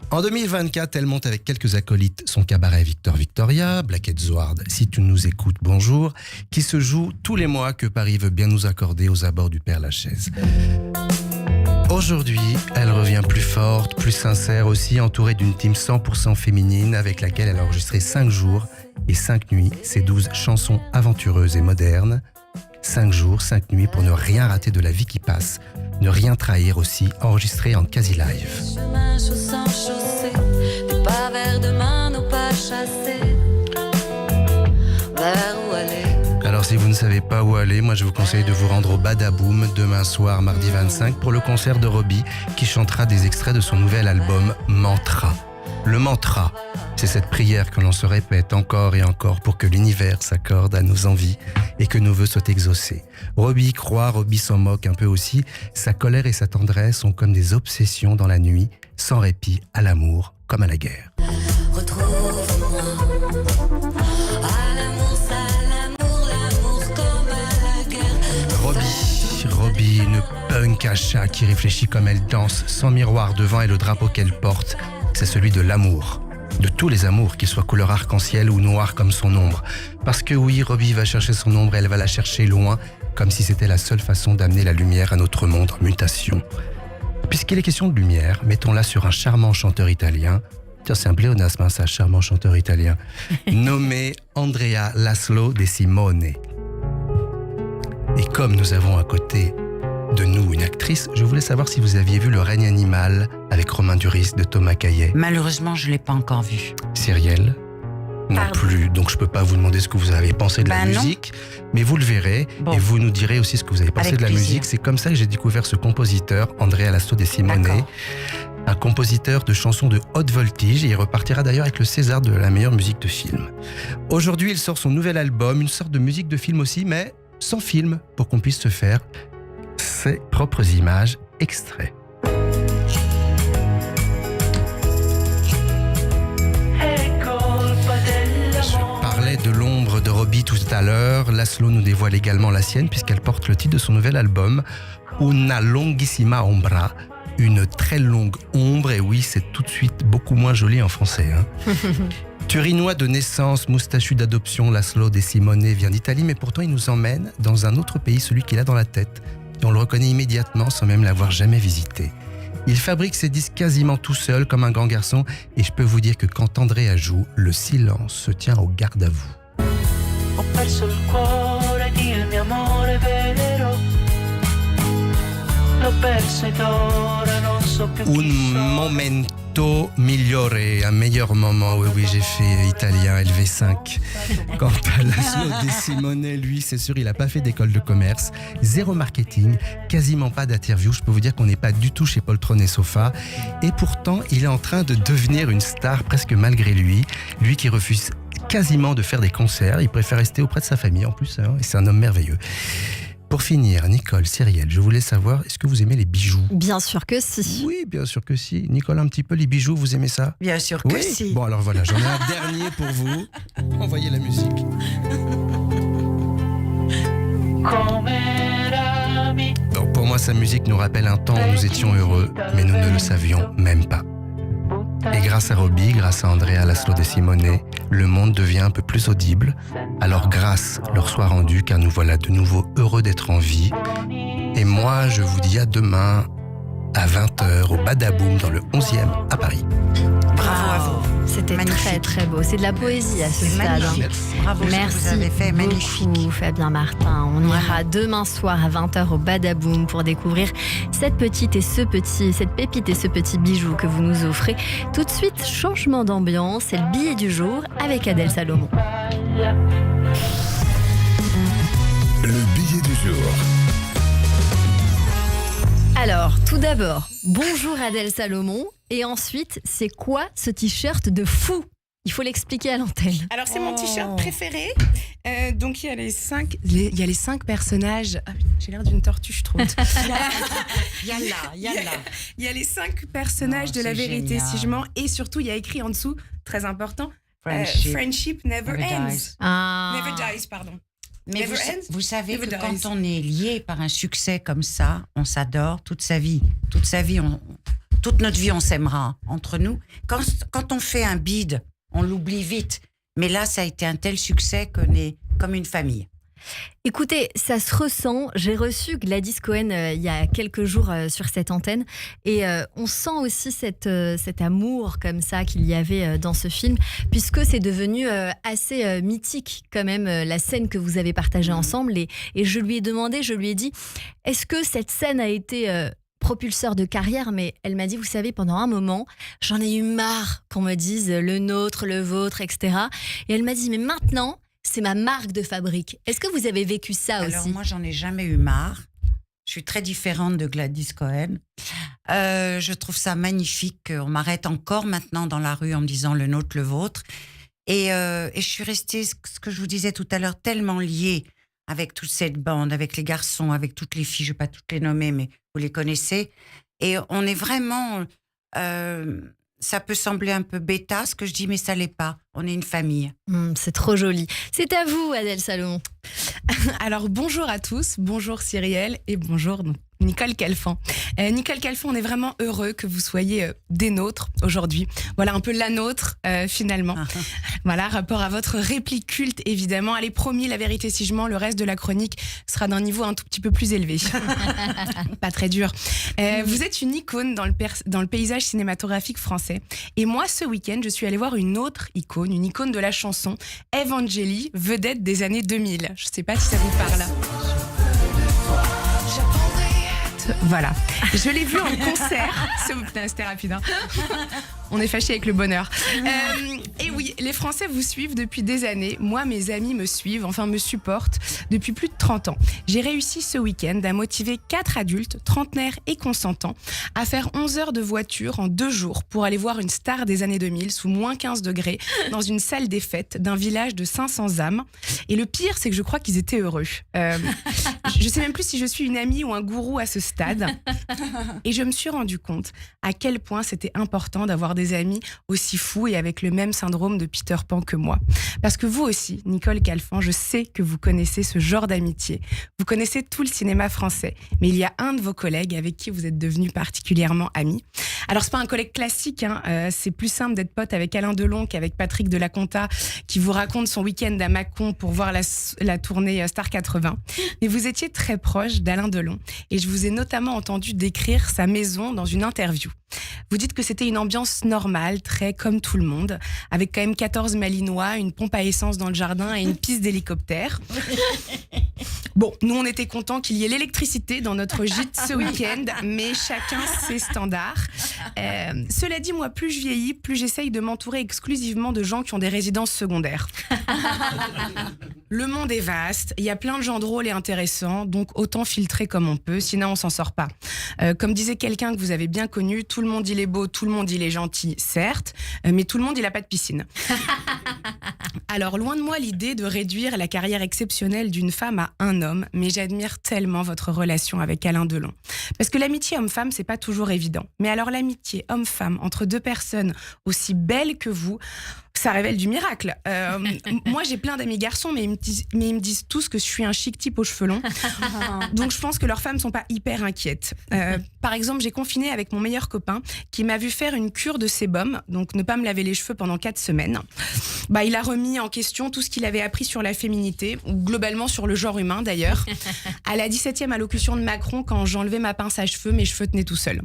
En 2024, elle monte avec quelques acolytes son cabaret Victor Victoria, Black Edward, si tu nous écoutes, bonjour, qui se joue tous les mois que Paris veut bien nous accorder aux abords du Père-Lachaise. Aujourd'hui, elle revient plus forte, plus sincère aussi, entourée d'une team 100% féminine avec laquelle elle a enregistré 5 jours et 5 nuits, ses 12 chansons aventureuses et modernes. 5 jours, 5 nuits pour ne rien rater de la vie qui passe, ne rien trahir aussi, enregistré en quasi-live. Chemin chaussant chaussée, des pas vers demain, nos pas chassés. Vers où aller? Alors si vous ne savez pas où aller, moi je vous conseille de vous rendre au Badaboom demain soir, mardi 25, pour le concert de Robbie qui chantera des extraits de son nouvel album Mantra. Le mantra, c'est cette prière que l'on se répète encore et encore pour que l'univers s'accorde à nos envies et que nos vœux soient exaucés. Robbie croit, Robbie s'en moque un peu aussi. Sa colère et sa tendresse sont comme des obsessions dans la nuit, sans répit, à l'amour comme à la guerre. Retrouve donc un chat qui réfléchit comme elle danse, sans miroir devant et le drapeau qu'elle porte, c'est celui de l'amour. De tous les amours, qu'ils soient couleur arc-en-ciel ou noir comme son ombre. Parce que oui, Robbie va chercher son ombre, elle va la chercher loin, comme si c'était la seule façon d'amener la lumière à notre monde en mutation. Puisqu'il est question de lumière, mettons-la sur un charmant chanteur italien. Tiens, c'est un pléonasme, hein, ça, charmant chanteur italien. Nommé Andrea Laszlo De Simone. Et comme nous avons à côté de nous une actrice, je voulais savoir si vous aviez vu Le règne animal avec Romain Duris de Thomas Caillet. Malheureusement, je ne l'ai pas encore vu. Cyrielle ? Non plus, donc je ne peux pas vous demander ce que vous avez pensé de la musique, mais vous le verrez et vous nous direz aussi ce que vous avez pensé de la musique. C'est comme ça que j'ai découvert ce compositeur, Andrea Laszlo De Simone, un compositeur de chansons de haute voltige, et il repartira d'ailleurs avec le César de la meilleure musique de film. Aujourd'hui, il sort son nouvel album, une sorte de musique de film aussi, mais sans film, pour qu'on puisse se faire ses propres images extraits. Je parlais de l'ombre de Robbie tout à l'heure. Laszlo nous dévoile également la sienne puisqu'elle porte le titre de son nouvel album, Una longhissima ombra, une très longue ombre. Et oui, c'est tout de suite beaucoup moins joli en français, hein. Turinois de naissance, moustachu d'adoption, Laszlo De Simone vient d'Italie, mais pourtant il nous emmène dans un autre pays, celui qu'il a dans la tête. Et on le reconnaît immédiatement sans même l'avoir jamais visité. Il fabrique ses disques quasiment tout seul, comme un grand garçon, et je peux vous dire que quand Andrea joue, le silence se tient au garde à vous. Ho perso il cuore di il mio amore vero. L'ho perso ed ora non so più chi sono. Un momento migliore, un meilleur moment. Oui, j'ai fait italien LV5. Quant à Laszlo De Simone, lui, c'est sûr, il n'a pas fait d'école de commerce, zéro marketing, quasiment pas d'interview. Je peux vous dire qu'on n'est pas du tout chez Poltron et Sofa. Et pourtant, il est en train de devenir une star presque malgré lui. Lui qui refuse quasiment de faire des concerts, il préfère rester auprès de sa famille en plus, hein, et c'est un homme merveilleux. Pour finir, Nicole, Cyrielle, je voulais savoir, est-ce que vous aimez les bijoux ? Bien sûr que si. Oui, bien sûr que si. Nicole, un petit peu les bijoux, vous aimez ça ? Bien sûr que si. Bon, alors voilà, j'en ai un dernier pour vous. Envoyez la musique. Donc pour moi, sa musique nous rappelle un temps où nous étions heureux, mais nous ne le savions même pas. Et grâce à Robbie, grâce à Andrea Laszlo De Simone, le monde devient un peu plus audible. Alors grâce leur soit rendue, car nous voilà de nouveau heureux d'être en vie. Et moi, je vous dis à demain, à 20h, au Badaboom, dans le 11e, à Paris. Bravo à vous. C'était très très beau. C'est de la poésie à ce stade. Bravo, merci ce que vous avez fait, magnifique. beaucoup, Fabien Martin. On ira demain soir à 20h au Badaboom pour découvrir cette pépite et ce petit bijou que vous nous offrez. Tout de suite, changement d'ambiance, c'est le billet du jour avec Adèle Salomon. Le billet du jour. Alors, tout d'abord, bonjour Adèle Salomon. Et ensuite, c'est quoi ce t-shirt de fou ? Il faut l'expliquer à l'antenne. Alors, c'est mon t-shirt préféré. Donc, il y a les 5 personnages. Ah, j'ai l'air d'une tortue, je trouve. Yalla. Il y a les 5 personnages de la vérité, si je mens. Et surtout, il y a écrit en dessous, très important, Friendship never ends. Never dies, pardon. Mais vous savez que quand on est lié par un succès comme ça, on s'adore toute sa vie. Toute notre vie, on s'aimera entre nous. Quand on fait un bide, on l'oublie vite. Mais là, ça a été un tel succès qu'on est comme une famille. Écoutez, ça se ressent. J'ai reçu Gladys Cohen il y a quelques jours sur cette antenne et on sent aussi cet amour comme ça qu'il y avait dans ce film, puisque c'est devenu assez mythique quand même la scène que vous avez partagée ensemble et je lui ai dit, est-ce que cette scène a été propulseur de carrière, mais elle m'a dit, vous savez, pendant un moment, j'en ai eu marre qu'on me dise le nôtre, le vôtre, etc. Et elle m'a dit, mais maintenant, c'est ma marque de fabrique. Est-ce que vous avez vécu ça aussi ? Alors moi, j'en ai jamais eu marre. Je suis très différente de Gladys Cohen. Je trouve ça magnifique qu'on m'arrête encore maintenant dans la rue en me disant le nôtre, le vôtre. Et je suis restée, ce que je vous disais tout à l'heure, tellement liée avec toute cette bande, avec les garçons, avec toutes les filles, je ne vais pas toutes les nommer, mais vous les connaissez. Et on est vraiment... ça peut sembler un peu bêta, ce que je dis, mais ça ne l'est pas. on est une famille. C'est trop joli. C'est à vous, Adèle Salomon. Alors, bonjour à tous, bonjour Cyrielle et bonjour Nicole Calfan. Nicole Calfan, on est vraiment heureux que vous soyez des nôtres aujourd'hui. Voilà, un peu la nôtre, finalement. Voilà, rapport à votre réplique culte, évidemment. Allez, promis, la vérité si je mens, le reste de la chronique sera d'un niveau un tout petit peu plus élevé. Pas très dur. Vous êtes une icône dans le paysage cinématographique français. Et moi, ce week-end, je suis allée voir une autre icône, une icône de la chanson, Evangélie, vedette des années 2000. Je ne sais pas si ça vous parle. Voilà, je l'ai vu en concert. C'était rapide, hein. On est fâchés avec le bonheur. Et oui, les Français vous suivent depuis des années. Moi, mes amis me suivent, enfin me supportent depuis plus de 30 ans. J'ai réussi ce week-end à motiver 4 adultes, trentenaires et consentants, à faire 11 heures de voiture en 2 jours pour aller voir une star des années 2000 sous moins 15 degrés dans une salle des fêtes d'un village de 500 âmes. Et le pire, c'est que je crois qu'ils étaient heureux. Je sais même plus si je suis une amie ou un gourou à ce stade. Et je me suis rendu compte à quel point c'était important d'avoir des amis aussi fous et avec le même syndrome de Peter Pan que moi. Parce que vous aussi, Nicole Calfan, je sais que vous connaissez ce genre d'amitié. Vous connaissez tout le cinéma français, mais il y a un de vos collègues avec qui vous êtes devenus particulièrement amis. Alors c'est pas un collègue classique, hein. C'est plus simple d'être pote avec Alain Delon qu'avec Patrick Delaconta qui vous raconte son week-end à Mâcon pour voir la tournée Star 80. Mais vous étiez très proche d'Alain Delon et je vous ai notamment entendu décrire sa maison dans une interview. Vous dites que c'était une ambiance normale, très comme tout le monde, avec quand même 14 malinois, une pompe à essence dans le jardin et une piste d'hélicoptère. Bon, nous on était contents qu'il y ait l'électricité dans notre gîte ce week-end, mais chacun ses standards. Cela dit, moi, plus je vieillis, plus j'essaye de m'entourer exclusivement de gens qui ont des résidences secondaires. Le monde est vaste, il y a plein de gens drôles et intéressants, donc autant filtrer comme on peut, sinon on s'en sort pas. Comme disait quelqu'un que vous avez bien connu, tout le monde il est beau, tout le monde il est gentil, certes, mais tout le monde il a pas de piscine. Alors, loin de moi l'idée de réduire la carrière exceptionnelle d'une femme à un homme, mais j'admire tellement votre relation avec Alain Delon. Parce que l'amitié homme-femme, c'est pas toujours évident. Mais alors l'amitié homme-femme entre deux personnes aussi belles que vous, ça révèle du miracle. Moi, j'ai plein d'amis garçons, mais ils me disent tous que je suis un chic type aux cheveux longs. Donc, je pense que leurs femmes sont pas hyper inquiètes. Par exemple, j'ai confiné avec mon meilleur copain qui m'a vu faire une cure de sébum, donc ne pas me laver les cheveux pendant 4 semaines. Il a remis en question tout ce qu'il avait appris sur la féminité, ou globalement sur le genre humain d'ailleurs. À la 17e allocution de Macron, quand j'enlevais ma pince à cheveux, mes cheveux tenaient tout seuls.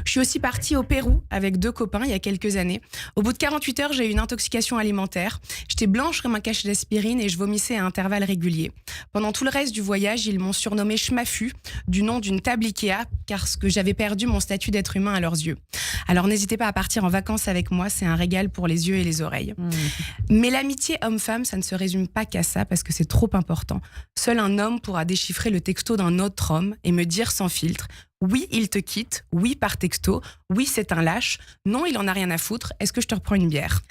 Je suis aussi partie au Pérou avec 2 copains il y a quelques années. Au bout de 48 heures, j'ai eu une intoxication alimentaire. J'étais blanche comme un cachet d'aspirine et je vomissais à intervalles réguliers. Pendant tout le reste du voyage, ils m'ont surnommée Schmafu, du nom d'une table Ikea, parce que j'avais perdu mon statut d'être humain à leurs yeux. Alors n'hésitez pas à partir en vacances avec moi, c'est un régal pour les yeux et les oreilles. Mais l'amitié homme-femme, ça ne se résume pas qu'à ça parce que c'est trop important. Seul un homme pourra déchiffrer le texto d'un autre homme et me dire sans filtre: oui, il te quitte. Oui, par texto. Oui, c'est un lâche. Non, il en a rien à foutre. Est-ce que je te reprends une bière?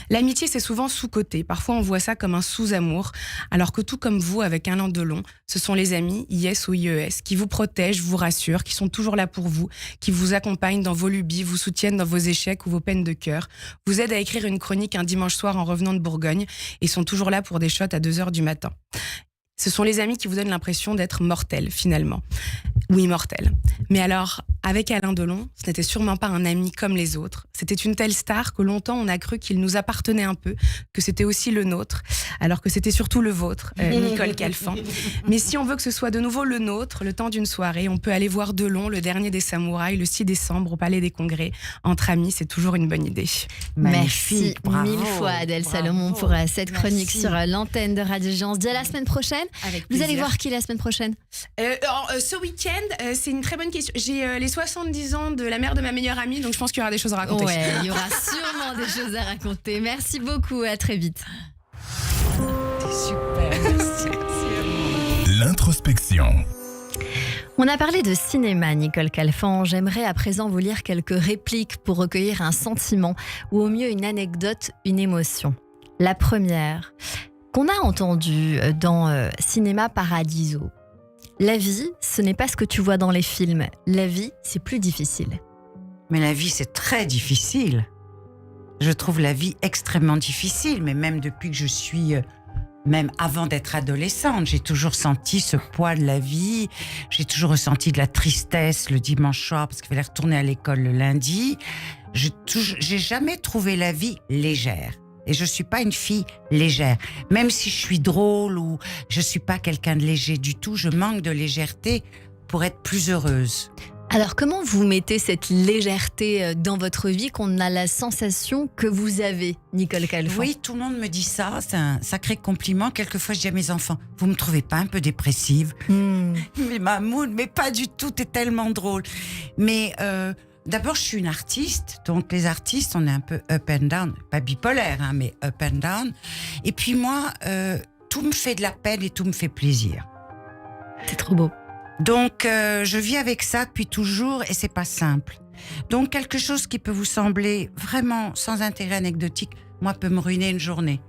L'amitié, c'est souvent sous-coté. Parfois, on voit ça comme un sous-amour. Alors que tout comme vous, avec Alain Delon, ce sont les amis, IS ou IES, qui vous protègent, vous rassurent, qui sont toujours là pour vous, qui vous accompagnent dans vos lubies, vous soutiennent dans vos échecs ou vos peines de cœur, vous aident à écrire une chronique un dimanche soir en revenant de Bourgogne et sont toujours là pour des shots à 2h du matin. Ce sont les amis qui vous donnent l'impression d'être mortels, finalement. Oui, immortels. Mais alors, avec Alain Delon, ce n'était sûrement pas un ami comme les autres. C'était une telle star que longtemps on a cru qu'il nous appartenait un peu, que c'était aussi le nôtre, alors que c'était surtout le vôtre, Nicole Calfan. Mais si on veut que ce soit de nouveau le nôtre, le temps d'une soirée, on peut aller voir Delon, le dernier des samouraïs, le 6 décembre au Palais des Congrès. Entre amis, c'est toujours une bonne idée. Merci mille fois Adèle Salomon pour cette chronique sur l'antenne de Radio J. On se dit à la semaine prochaine. Vous allez voir qui la semaine prochaine? Ce week-end, c'est une très bonne question. J'ai les 70 ans de la mère de ma meilleure amie, donc je pense qu'il y aura des choses à raconter. Ouais, il y aura sûrement des choses à raconter. Merci beaucoup, à très vite. T'es super, merci. L'introspection. On a parlé de cinéma, Nicole Calfan. J'aimerais à présent vous lire quelques répliques pour recueillir un sentiment, ou au mieux une anecdote, une émotion. La première, qu'on a entendue dans Cinéma Paradiso. La vie, ce n'est pas ce que tu vois dans les films. La vie, c'est plus difficile. Mais la vie, c'est très difficile. Je trouve la vie extrêmement difficile, mais même depuis que je suis... Même avant d'être adolescente, j'ai toujours senti ce poids de la vie. J'ai toujours ressenti de la tristesse le dimanche soir parce qu'il fallait retourner à l'école le lundi. J'ai jamais trouvé la vie légère. Et je suis pas une fille légère. Même si je suis drôle ou je suis pas quelqu'un de léger du tout, je manque de légèreté pour être plus heureuse. Alors, comment vous mettez cette légèreté dans votre vie qu'on a la sensation que vous avez, Nicole Calfan? Oui, tout le monde me dit ça, c'est un sacré compliment. Quelquefois, je dis à mes enfants, vous me trouvez pas un peu dépressive? Mais Mamoun, mais pas du tout, t'es tellement drôle. Mais d'abord, je suis une artiste, donc les artistes, on est un peu up and down, pas bipolaire, hein, mais up and down. Et puis moi, tout me fait de la peine et tout me fait plaisir. C'est trop beau. Donc, je vis avec ça depuis toujours et c'est pas simple. Donc, quelque chose qui peut vous sembler vraiment sans intérêt anecdotique, moi, peut me ruiner une journée.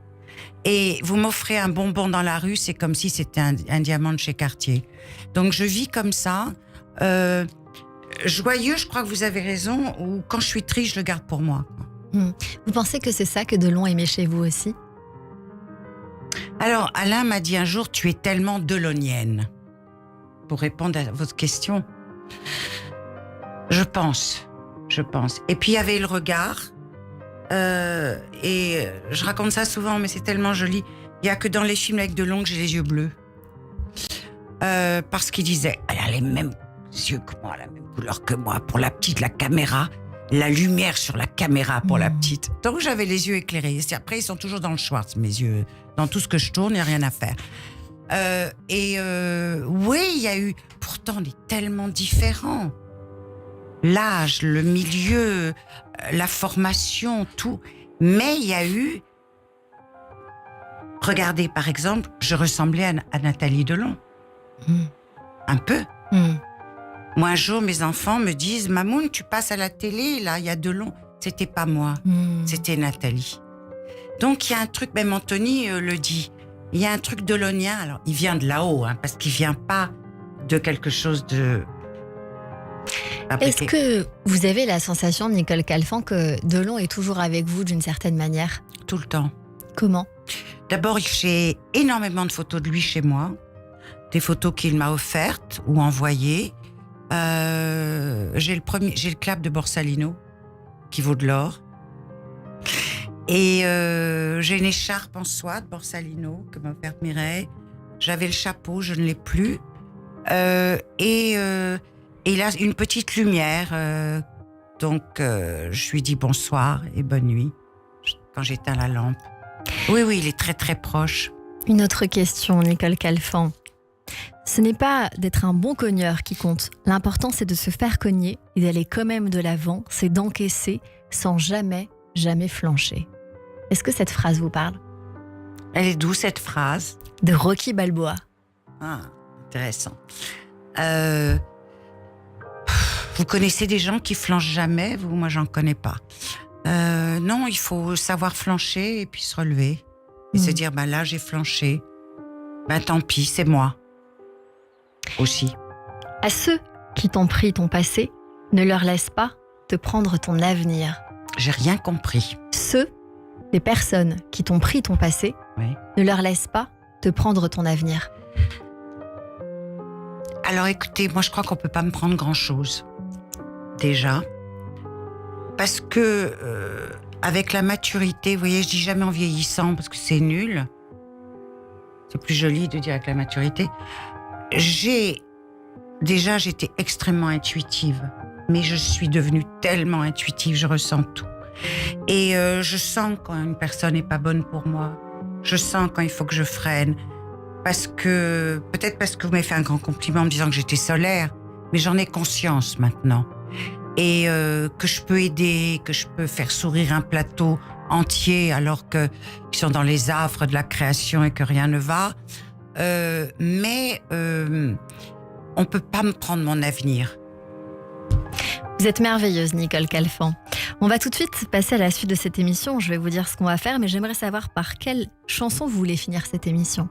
Et vous m'offrez un bonbon dans la rue, c'est comme si c'était un diamant de chez Cartier. Donc, je vis comme ça. Joyeux, je crois que vous avez raison, ou quand je suis triste, je le garde pour moi. Vous pensez que c'est ça que Delon aimait chez vous aussi? Alors, Alain m'a dit un jour, tu es tellement delonienne. Pour répondre à votre question, je pense. Et puis il y avait le regard, et je raconte ça souvent, mais c'est tellement joli. Il y a que dans les films avec Delon que j'ai les yeux bleus, parce qu'il disait, elle a les mêmes yeux que moi, la même couleur que moi. Pour la petite, la caméra, la lumière sur la caméra pour la petite. Donc j'avais les yeux éclairés. Et après, ils sont toujours dans le Schwartz, mes yeux. Dans tout ce que je tourne, il n'y a rien à faire. Oui, il y a eu... Pourtant, on est tellement différents. L'âge, le milieu, la formation, tout. Mais il y a eu... Regardez, par exemple, je ressemblais à Nathalie Delon. Un peu. Moi, un jour, mes enfants me disent « Mamoun, tu passes à la télé, là, il y a Delon. » C'était pas moi, c'était Nathalie. Donc, il y a un truc, même Anthony le dit, il y a un truc delonien. Alors, il vient de là-haut, hein, parce qu'il vient pas de quelque chose de... Est-ce que vous avez la sensation, Nicole Calfan, que Delon est toujours avec vous d'une certaine manière? Tout le temps. Comment? D'abord, j'ai énormément de photos de lui chez moi, des photos qu'il m'a offertes ou envoyées. J'ai le clap de Borsalino, qui vaut de l'or. Et j'ai une écharpe en soie de Borsalino que m'a offerte Mireille. J'avais le chapeau, je ne l'ai plus. Et là, une petite lumière. Donc, je lui dis bonsoir et bonne nuit quand j'éteins la lampe. Oui, il est très, très proche. Une autre question, Nicole Calfan. Ce n'est pas d'être un bon cogneur qui compte. L'important, c'est de se faire cogner et d'aller quand même de l'avant. C'est d'encaisser sans jamais flancher. Est-ce que cette phrase vous parle? Elle est d'où, cette phrase? De Rocky Balboa. Ah, intéressant. Vous connaissez des gens qui flanchent jamais? Moi, j'en connais pas. Non, il faut savoir flancher et puis se relever. Et se dire, là, j'ai flanché. Tant pis, c'est moi. Aussi. À ceux qui t'ont pris ton passé, ne leur laisse pas te prendre ton avenir. J'ai rien compris. Les personnes qui t'ont pris ton passé, ne leur laisse pas te prendre ton avenir. Alors écoutez, moi je crois qu'on peut pas me prendre grand-chose. Déjà. Parce que avec la maturité, vous voyez, je dis jamais en vieillissant parce que c'est nul. C'est plus joli de dire avec la maturité. J'étais extrêmement intuitive. Mais je suis devenue tellement intuitive, je ressens tout. Et je sens quand une personne n'est pas bonne pour moi. Je sens quand il faut que je freine. Peut-être parce que vous m'avez fait un grand compliment en me disant que j'étais solaire, mais j'en ai conscience maintenant. Et que je peux aider, que je peux faire sourire un plateau entier alors qu'ils sont dans les affres de la création et que rien ne va. Mais on ne peut pas me prendre mon avenir. Vous êtes merveilleuse, Nicole Calfan. On va tout de suite passer à la suite de cette émission. Je vais vous dire ce qu'on va faire, mais j'aimerais savoir par quelle chanson vous voulez finir cette émission.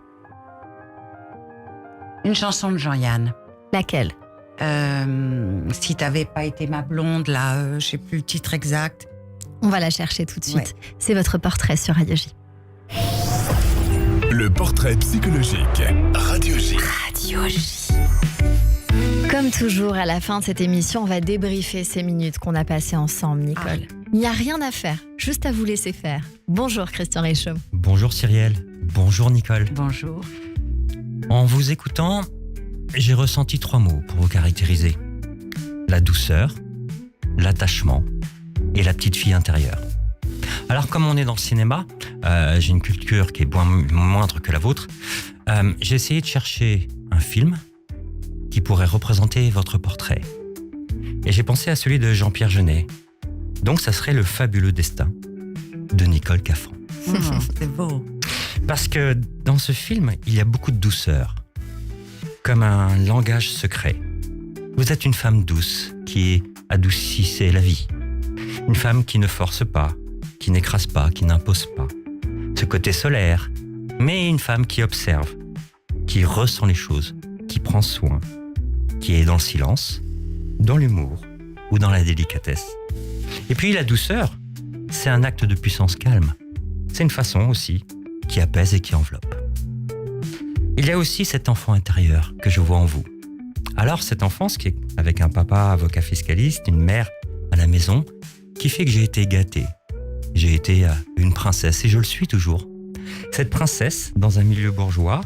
Une chanson de Jean-Yann. Laquelle? Si t'avais pas été ma blonde, là, je sais plus le titre exact. On va la chercher tout de suite. Ouais. C'est votre portrait sur Radio J. Le portrait psychologique. Radio J. Radio J. Comme toujours, à la fin de cette émission, on va débriefer ces minutes qu'on a passées ensemble, Nicole. Il n'y a rien à faire, juste à vous laisser faire. Bonjour Christian Réchaud. Bonjour Cyrielle. Bonjour Nicole. Bonjour. En vous écoutant, j'ai ressenti 3 mots pour vous caractériser. La douceur, l'attachement et la petite fille intérieure. Alors comme on est dans le cinéma, j'ai une culture qui est moindre que la vôtre, j'ai essayé de chercher un film qui pourrait représenter votre portrait. Et j'ai pensé à celui de Jean-Pierre Jeunet. Donc ça serait Le fabuleux destin de Nicole Caffran. C'est beau. Parce que dans ce film, il y a beaucoup de douceur, comme un langage secret. Vous êtes une femme douce qui adoucissait la vie. Une femme qui ne force pas, qui n'écrase pas, qui n'impose pas. Ce côté solaire, mais une femme qui observe, qui ressent les choses, qui prend soin, qui est dans le silence, dans l'humour ou dans la délicatesse. Et puis la douceur, c'est un acte de puissance calme. C'est une façon aussi qui apaise et qui enveloppe. Il y a aussi cet enfant intérieur que je vois en vous. Alors cette enfance qui est avec un papa avocat fiscaliste, une mère à la maison, qui fait que j'ai été gâté. J'ai été une princesse et je le suis toujours. Cette princesse dans un milieu bourgeois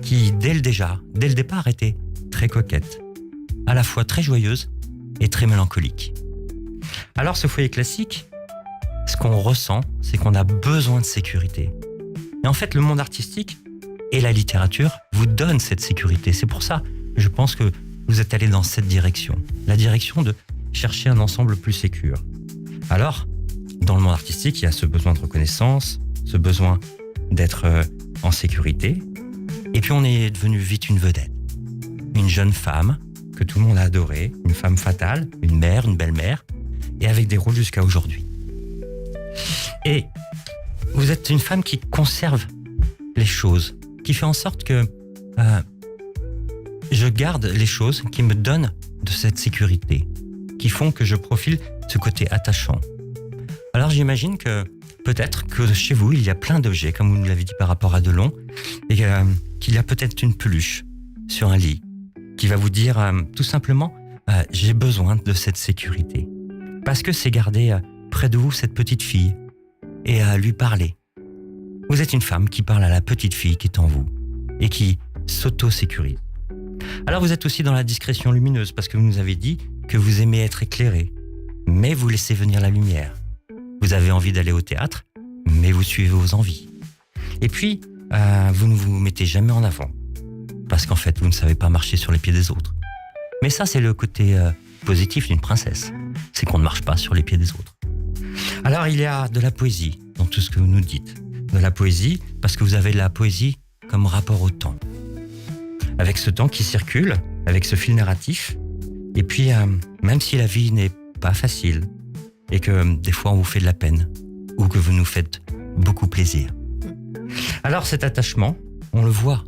qui dès le départ était très coquette, à la fois très joyeuse et très mélancolique. Alors ce foyer classique, ce qu'on ressent, c'est qu'on a besoin de sécurité. Et en fait, le monde artistique et la littérature vous donnent cette sécurité. C'est pour ça, je pense que vous êtes allé dans cette direction. La direction de chercher un ensemble plus sécure. Alors, dans le monde artistique, il y a ce besoin de reconnaissance, ce besoin d'être en sécurité. Et puis on est devenu vite une vedette. Une jeune femme que tout le monde a adorée, une femme fatale, une mère, une belle-mère, et avec des rôles jusqu'à aujourd'hui. Et vous êtes une femme qui conserve les choses, qui fait en sorte que je garde les choses qui me donnent de cette sécurité, qui font que je profile ce côté attachant. Alors j'imagine que peut-être que chez vous, il y a plein d'objets, comme vous nous l'avez dit par rapport à Delon, et qu'il y a peut-être une peluche sur un lit qui va vous dire tout simplement « j'ai besoin de cette sécurité ». Parce que c'est garder près de vous cette petite fille et lui parler. Vous êtes une femme qui parle à la petite fille qui est en vous et qui s'auto-sécurise. Alors vous êtes aussi dans la discrétion lumineuse parce que vous nous avez dit que vous aimez être éclairé, mais vous laissez venir la lumière. Vous avez envie d'aller au théâtre, mais vous suivez vos envies. Et puis, vous ne vous mettez jamais en avant, parce qu'en fait, vous ne savez pas marcher sur les pieds des autres. Mais ça, c'est le côté positif d'une princesse, c'est qu'on ne marche pas sur les pieds des autres. Alors, il y a de la poésie dans tout ce que vous nous dites. De la poésie, parce que vous avez de la poésie comme rapport au temps. Avec ce temps qui circule, avec ce fil narratif, et puis, même si la vie n'est pas facile, et que des fois on vous fait de la peine, ou que vous nous faites beaucoup plaisir. Alors cet attachement, on le voit.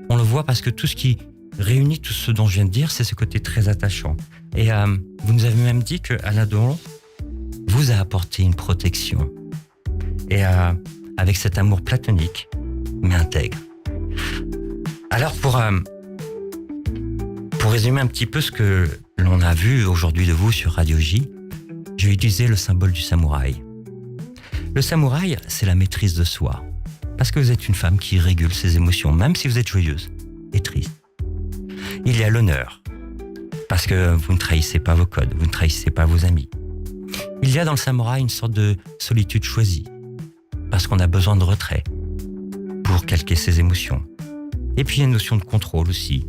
On le voit parce que tout ce qui réunit tout ce dont je viens de dire, c'est ce côté très attachant. Et vous nous avez même dit que Alain Delon vous a apporté une protection. Et avec cet amour platonique, mais intègre. Alors pour résumer un petit peu ce que l'on a vu aujourd'hui de vous sur Radio J, je vais utiliser le symbole du samouraï. Le samouraï, c'est la maîtrise de soi. Parce que vous êtes une femme qui régule ses émotions, même si vous êtes joyeuse et triste. Il y a l'honneur. Parce que vous ne trahissez pas vos codes, vous ne trahissez pas vos amis. Il y a dans le samouraï une sorte de solitude choisie. Parce qu'on a besoin de retrait pour calquer ses émotions. Et puis il y a une notion de contrôle aussi.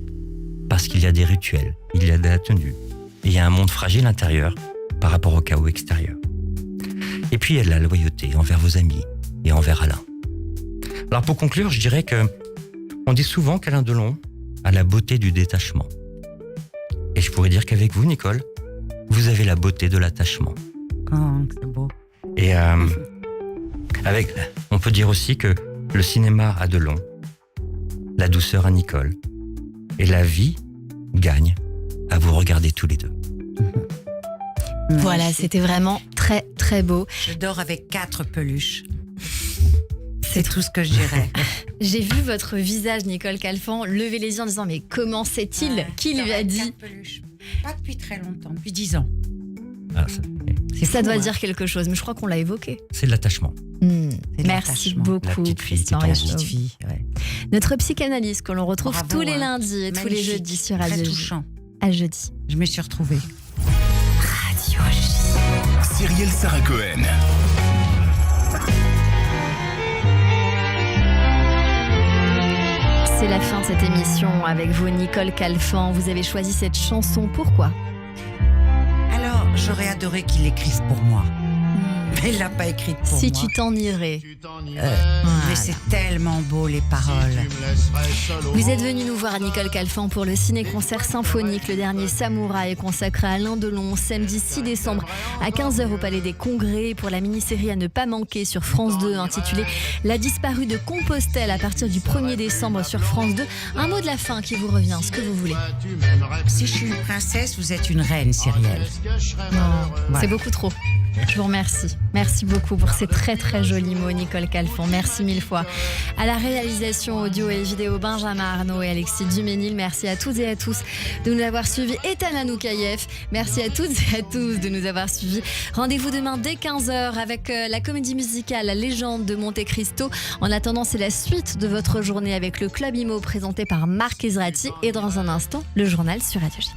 Parce qu'il y a des rituels, il y a de la tenue. Et il y a un monde fragile intérieur par rapport au chaos extérieur. Et puis il y a de la loyauté envers vos amis et envers Alain. Alors pour conclure, je dirais que on dit souvent qu'Alain Delon a la beauté du détachement. Et je pourrais dire qu'avec vous, Nicole, vous avez la beauté de l'attachement. Oh, c'est beau. Et on peut dire aussi que le cinéma a Delon, la douceur à Nicole, et la vie gagne à vous regarder tous les deux. Voilà, c'était vraiment très très beau. Je dors avec 4 peluches. C'est tout ce que je dirais. J'ai vu votre visage, Nicole Calfan, lever les yeux en disant mais comment sait-il? Qui lui a dit? Pas depuis très longtemps, depuis 10 ans. Ah, Ça doit dire quelque chose, mais je crois qu'on l'a évoqué. c'est de l'attachement. Merci beaucoup, La petite fille qui Christian tombe. Richaud. Petite fille, ouais. Notre psychanalyste que l'on retrouve Bravo, tous les hein. lundis et tous les Magnifique, jeudis sur très Radio J. touchant. À jeudi. Je me suis retrouvée. Radio J. Cyrielle Sarah Cohen. C'est la fin de cette émission avec vous, Nicole Calfan. Vous avez choisi cette chanson, pourquoi? Alors, j'aurais adoré qu'il l'écrive pour moi. Mais il l'a pas écrite pour Si moi. tu t'en irais. Mais c'est tellement beau, les paroles. Vous êtes venu nous voir, Nicole Calfan, pour le ciné-concert symphonique. Le dernier Samouraï consacré à Alain Delon, samedi 6 décembre à 15h au Palais des Congrès, pour la mini-série à ne pas manquer sur France 2 intitulée La disparue de Compostelle à partir du 1er décembre sur France 2. Un mot de la fin qui vous revient, ce que vous voulez. Si je suis une princesse, vous êtes une reine, Cyrielle. Non, Voilà. c'est beaucoup trop. Je vous remercie. Merci beaucoup pour ces très très jolis mots, Nicole Calfan. Merci mille fois. À la réalisation audio et vidéo, Benjamin Arnaud et Alexis Duménil. Merci à toutes et à tous de nous avoir suivis. Ethan Anoukaïef. Merci à toutes et à tous de nous avoir suivis. Rendez-vous demain dès 15h avec la comédie musicale La Légende de Monte Cristo. En attendant, c'est la suite de votre journée avec le Club Imo présenté par Marc Ezrati. Et dans un instant, le journal sur Radio J.